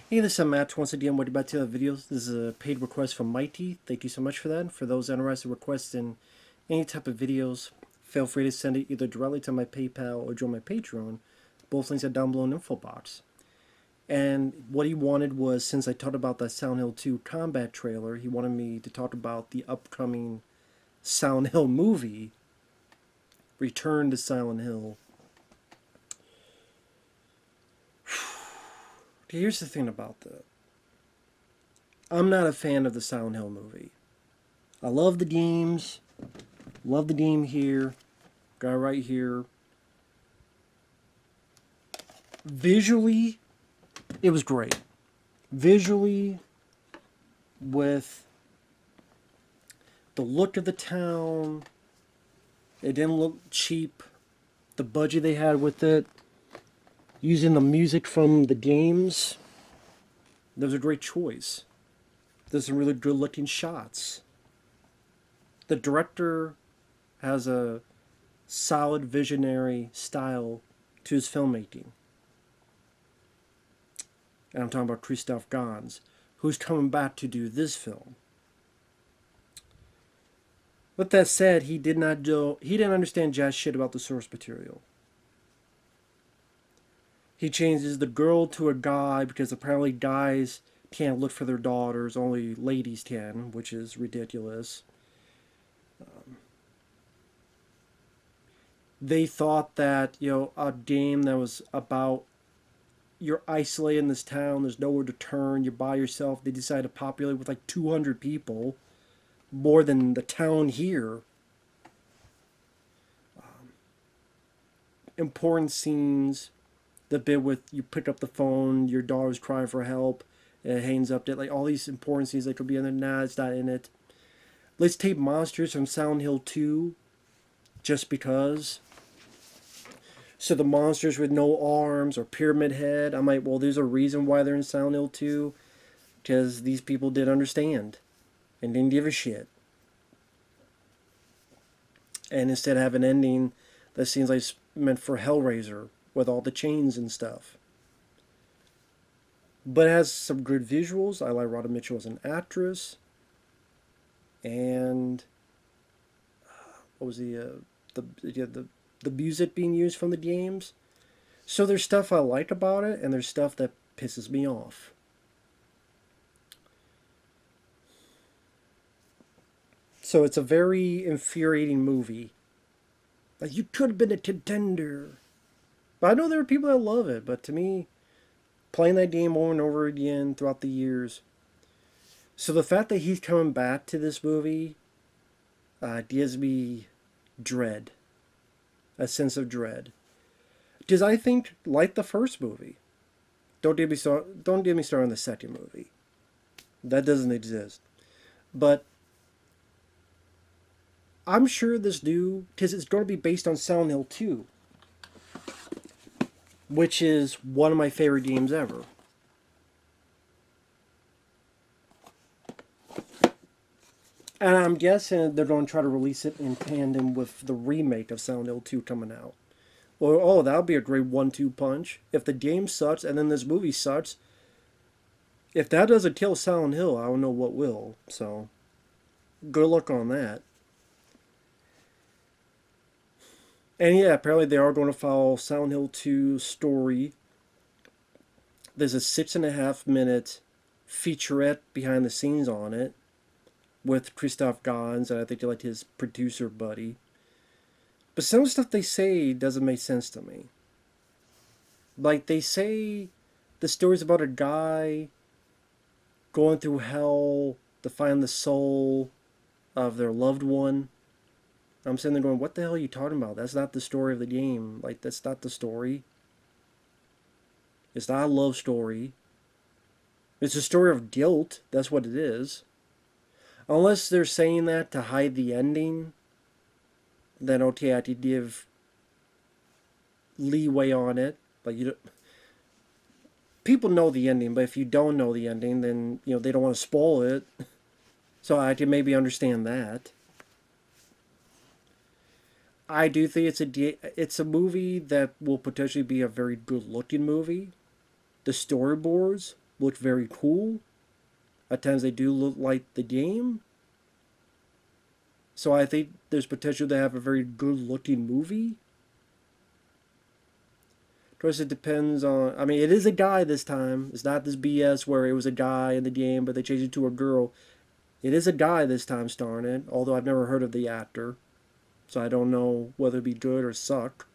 Hey, this is Matt. Once again, welcome back to the videos. This is a paid request from Mikey. Thank you so much for that. For those interested in requesting any type of videos, feel free to send it either directly to my PayPal or join my Patreon. Both links are down below in the info box. And what he wanted was, since I talked about that Silent Hill 2 combat trailer, he wanted me to talk about the upcoming Silent Hill movie, Return to Silent Hill. Here's the thing about that. I'm not a fan of the Silent Hill movie. I love the games. Love the game here. Got it right here. Visually, it was great. Visually, with the look of the town, it didn't look cheap. The budget they had with it, using the music from the games, that was a great choice. There's some really good looking shots. The director has a solid visionary style to his filmmaking. And I'm talking about Christoph Gans, who's coming back to do this film. With that said, he didn't understand jazz shit about the source material. He changes the girl to a guy because apparently guys can't look for their daughters, only ladies can, which is ridiculous. They thought that, a game that was about you're isolated in this town, there's nowhere to turn, you're by yourself. They decided to populate with like 200 people, more than the town here. Important scenes, the bit with you pick up the phone, your daughter's crying for help, and it hangs up. Like all these important scenes that could be in there. Nah, it's not in it. Let's take monsters from Silent Hill 2, just because. So the monsters with no arms or pyramid head, I'm like, well, there's a reason why they're in Silent Hill 2, because these people did understand and didn't give a shit. And instead have an ending that seems like it's meant for Hellraiser with all the chains and stuff. But it has some good visuals. I like Rhoda Mitchell as an actress. And what was the music being used from the games? So there's stuff I like about it, and there's stuff that pisses me off. So it's a very infuriating movie. Like, you could have been a contender. But I know there are people that love it, but to me, playing that game over and over again throughout the years. So the fact that he's coming back to this movie gives me dread. A sense of dread. Because I think, like the first movie, don't get me started on the second movie. That doesn't exist. But I'm sure this new, because it's going to be based on Silent Hill 2, which is one of my favorite games ever. And I'm guessing they're going to try to release it in tandem with the remake of Silent Hill 2 coming out. Well, oh, that would be a great 1-2 punch. If the game sucks and then this movie sucks, if that doesn't kill Silent Hill, I don't know what will. So, good luck on that. And yeah, apparently they are going to follow Silent Hill 2 story. There's a 6.5 minute featurette behind the scenes on it with Christoph Gans, and I think they like his producer buddy. But some of the stuff they say doesn't make sense to me. Like, they say the story's about a guy going through hell to find the soul of their loved one. I'm sitting there going, what the hell are you talking about? That's not the story of the game. Like, that's not the story. It's not a love story. It's a story of guilt. That's what it is. Unless they're saying that to hide the ending, then okay, I could give leeway on it. Like, people know the ending, but if you don't know the ending, then they don't want to spoil it. So I can maybe understand that. I do think it's a movie that will potentially be a very good looking movie. The storyboards look very cool. At times they do look like the game. So I think there's potential to have a very good looking movie. Of course, it depends on. I mean, it is a guy this time. It's not this BS where it was a guy in the game, but they changed it to a girl. It is a guy this time starring it, although I've never heard of the actor. So I don't know whether it be good or suck.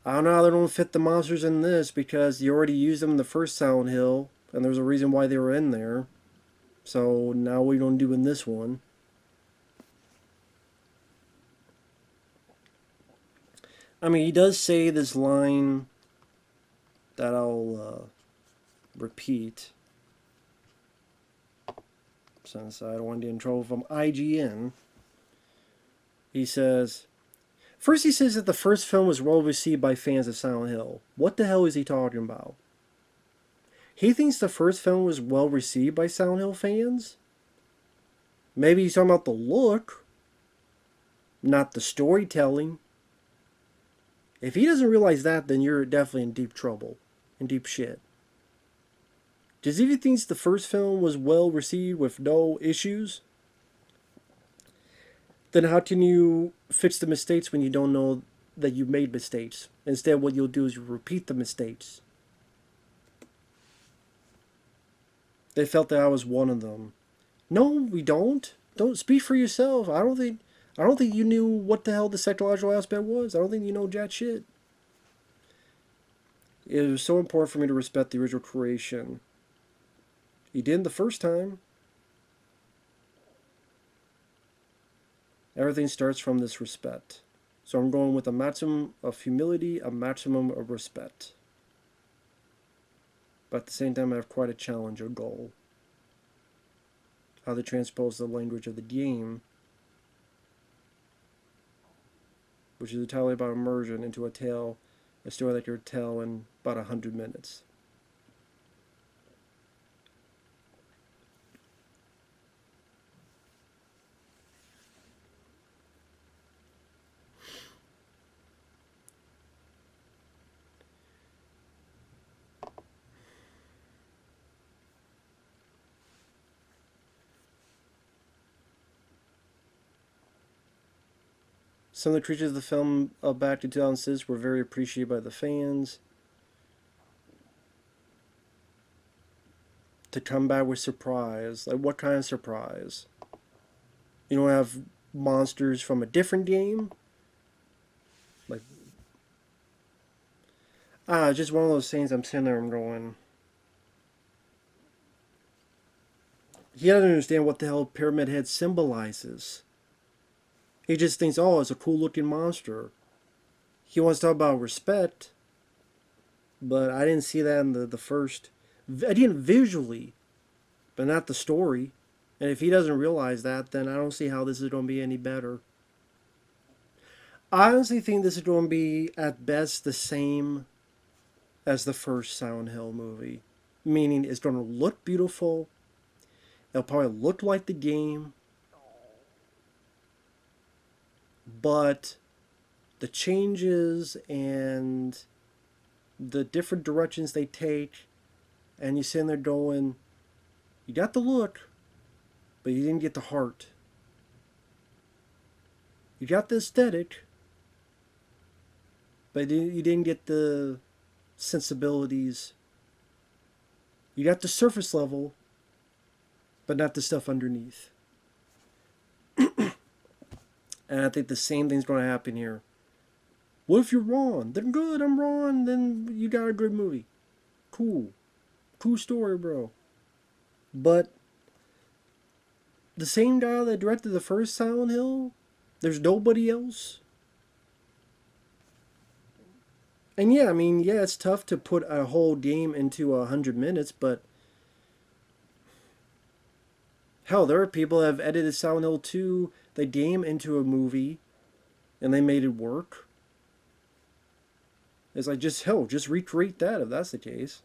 I don't know how they don't fit the monsters in this because you already used them in the first Silent Hill, and there's a reason why they were in there. So now what are you going to do in this one? I mean, he does say this line that I'll repeat since I don't want to get in trouble from IGN. He says, first he says that the first film was well received by fans of Silent Hill. What the hell is he talking about? He thinks the first film was well received by Silent Hill fans? Maybe he's talking about the look, not the storytelling. If he doesn't realize that, then you're definitely in deep trouble, in deep shit. Does he think the first film was well received with no issues? Then how can you fix the mistakes when you don't know that you made mistakes? Instead, what you'll do is you repeat the mistakes. They felt that I was one of them. No, we don't. Don't speak for yourself. I don't think you knew what the hell the psychological aspect was. I don't think you know jack shit. It was so important for me to respect the original creation. You didn't the first time. Everything starts from this respect. So I'm going with a maximum of humility, a maximum of respect. But at the same time, I have quite a challenge, a goal. How to transpose the language of the game, which is entirely about immersion, into a story that you would tell in about 100 minutes. Some of the creatures of the film back to 2006 were very appreciated by the fans. To come back with surprise. Like, what kind of surprise? You don't have monsters from a different game? Like, just one of those things I'm sitting there and going, he doesn't understand what the hell Pyramid Head symbolizes. He just thinks, oh, it's a cool looking monster. He wants to talk about respect, but I didn't see that in the first. I didn't visually, but not the story. And if he doesn't realize that, then I don't see how this is going to be any better. I honestly think this is going to be, at best, the same as the first Silent Hill movie. Meaning, it's going to look beautiful. It'll probably look like the game. But the changes and the different directions they take, and you're sitting there going, you got the look, but you didn't get the heart. You got the aesthetic, but you didn't get the sensibilities. You got the surface level, but not the stuff underneath. And I think the same thing's going to happen here. What if you're wrong? Then good, I'm wrong. Then you got a good movie. Cool. Cool story, bro. But the same guy that directed the first Silent Hill, there's nobody else. And yeah, I mean, yeah, it's tough to put a whole game into 100 minutes, but hell, there are people that have edited Silent Hill 2, the game, into a movie, and they made it work. It's like, just recreate that if that's the case.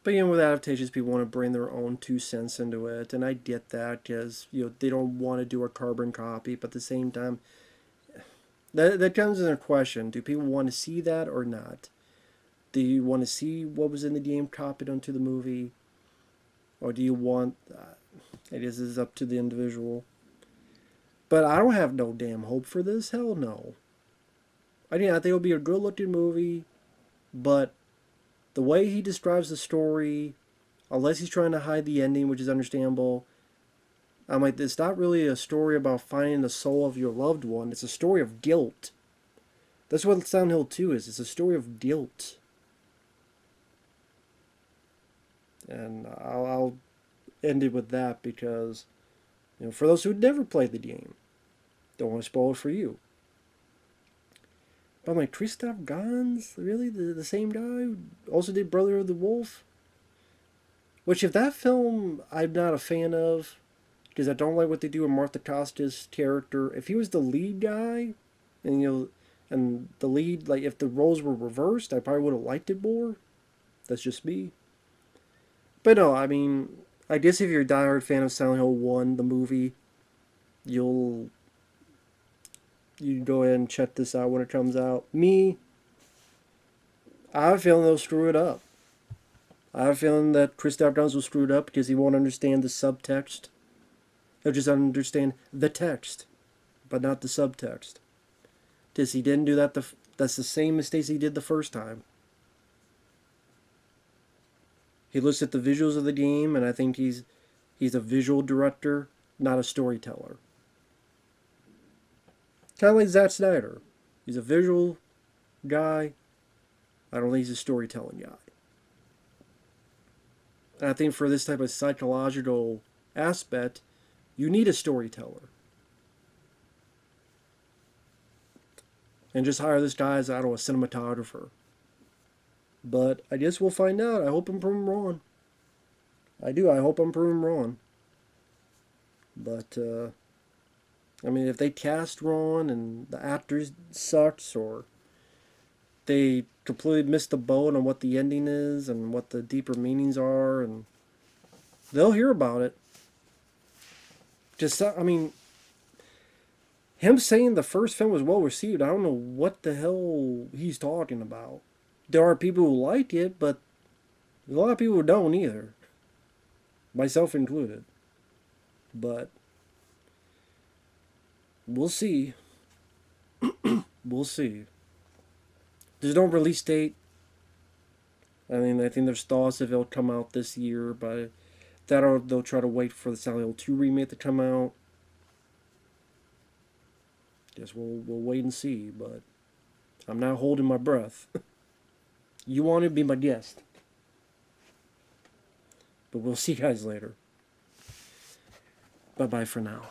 But you know, with adaptations, people want to bring their own 2 cents into it, and I get that because they don't want to do a carbon copy, but at the same time, that comes in a question: do people want to see that or not? Do you want to see what was in the game copied onto the movie? Or do you want... I guess it's up to the individual. But I don't have no damn hope for this. Hell no. I think it'll be a good looking movie. But the way he describes the story, unless he's trying to hide the ending, which is understandable, I'm like, it's not really a story about finding the soul of your loved one. It's a story of guilt. That's what Silent Hill 2 is. It's a story of guilt. And I'll end it with that because, for those who never played the game, don't want to spoil it for you. But I'm like, Christoph Gans? Really? The same guy who also did Brother of the Wolf? Which, if that film I'm not a fan of, because I don't like what they do with Martha Costa's character. If he was the lead guy, and and the lead, like if the roles were reversed, I probably would have liked it more. That's just me. But no, I mean, I guess if you're a diehard fan of Silent Hill 1, the movie, you go ahead and check this out when it comes out. Me, I have a feeling they'll screw it up. I have a feeling that Christoph Gans will screw it up because he won't understand the subtext. He'll just understand the text, but not the subtext. Because he didn't do that. That's the same mistakes he did the first time. He looks at the visuals of the game, and I think he's a visual director, not a storyteller. Kind of like Zack Snyder. He's a visual guy. I don't think he's a storytelling guy. And I think for this type of psychological aspect, you need a storyteller. And just hire this guy as, I don't know, a cinematographer. But I guess we'll find out. I hope I'm proven wrong. I do. I hope I'm proven wrong. But, I mean, if they cast wrong and the actors sucks, or they completely missed the boat on what the ending is and what the deeper meanings are, and they'll hear about it. Just, I mean, him saying the first film was well received, I don't know what the hell he's talking about. There are people who like it, but a lot of people who don't either. Myself included. But we'll see. We'll see. There's no release date. I mean, I think there's thoughts if it'll come out this year, but that or they'll try to wait for the Silent Hill 2 remake to come out. Guess we'll wait and see, but I'm not holding my breath. You want to be my guest. But we'll see you guys later. Bye-bye for now.